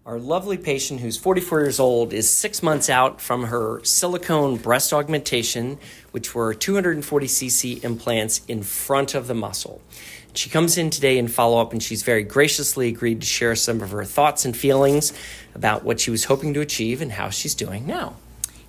Our lovely patient, who's 44 years old, is 6 months out from her silicone breast augmentation, which were 240cc implants in front of the muscle. She comes in today in follow-up, and she's very graciously agreed to share some of her thoughts and feelings about what she was hoping to achieve and how she's doing now.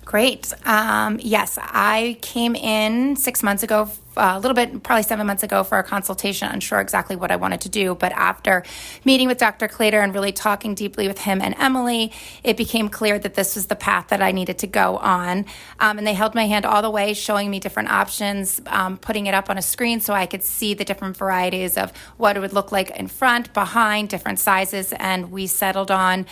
Great. Yes, I came in 6 months ago, a little bit, probably 7 months ago for a consultation, unsure exactly what I wanted to do. But after meeting with Dr. Claytor and really talking deeply with him and Emily, it became clear that this was the path that I needed to go on. And they held my hand all the way, showing me different options, putting it up on a screen so I could see the different varieties of what it would look like in front, behind, different sizes. And we settled on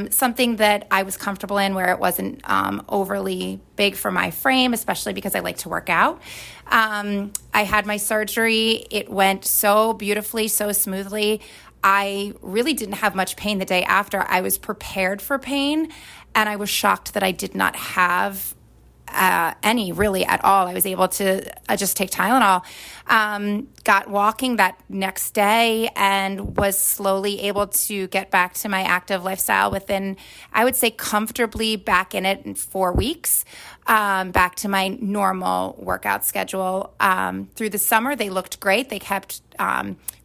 something that I was comfortable in, where it wasn't overly big for my frame, especially because I like to work out. I had my surgery. It went so beautifully, so smoothly. I really didn't have much pain the day after. I was prepared for pain, and I was shocked that I did not have any really at all. I was able to just take Tylenol, got walking that next day, and was slowly able to get back to my active lifestyle within, I would say, comfortably back in it in 4 weeks, back to my normal workout schedule. Through the summer, they looked great. They kept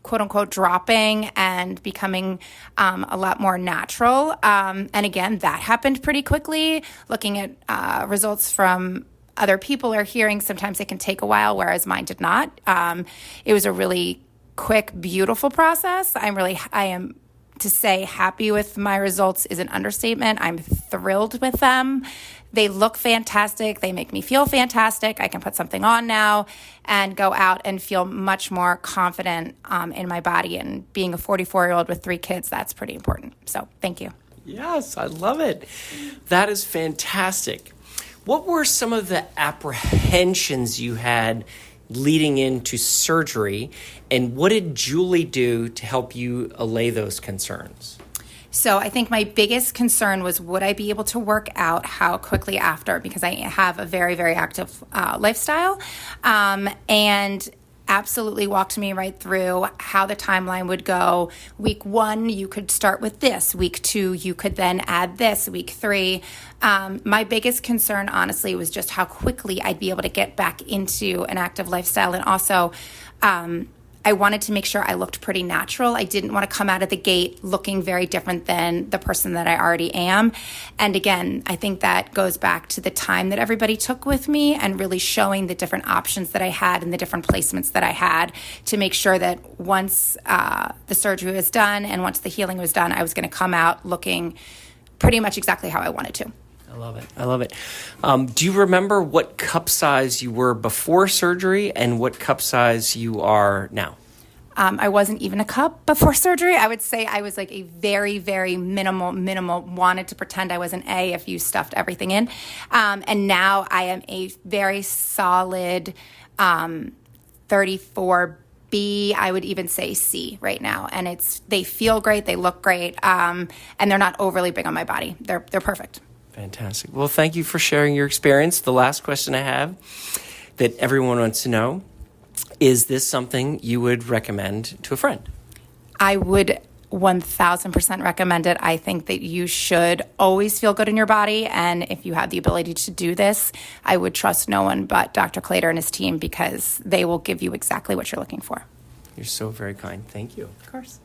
quote unquote dropping and becoming a lot more natural. And again, that happened pretty quickly. Looking at results from other people or hearing, sometimes it can take a while, whereas mine did not. It was a really quick, beautiful process. I am, to say happy with my results is an understatement. I'm thrilled with them. They look fantastic. They make me feel fantastic. I can put something on now and go out and feel much more confident in my body. And being a 44-year-old with 3 kids, that's pretty important. So thank you. Yes, I love it. That is fantastic. What were some of the apprehensions you had leading into surgery, and what did Julie do to help you allay those concerns? So I think my biggest concern was, would I be able to work out, how quickly after, because I have a very, very active lifestyle, and absolutely walked me right through how the timeline would go. Week 1, you could start with this. Week 2, you could then add this. Week 3. My biggest concern, honestly, was just how quickly I'd be able to get back into an active lifestyle. And also, I wanted to make sure I looked pretty natural. I didn't want to come out of the gate looking very different than the person that I already am. And again, I think that goes back to the time that everybody took with me and really showing the different options that I had and the different placements that I had to make sure that once the surgery was done and once the healing was done, I was going to come out looking pretty much exactly how I wanted to. I love it. Do you remember what cup size you were before surgery and what cup size you are now? I wasn't even a cup before surgery. I would say I was like a very, very minimal, wanted to pretend I was an A if you stuffed everything in. And now I am a very solid 34B, I would even say C right now. And they feel great, they look great, and they're not overly big on my body. They're perfect. Fantastic. Well, thank you for sharing your experience. The last question I have that everyone wants to know, is this something you would recommend to a friend? I would 1000% recommend it. I think that you should always feel good in your body. And if you have the ability to do this, I would trust no one but Dr. Claytor and his team, because they will give you exactly what you're looking for. You're so very kind. Thank you. Of course.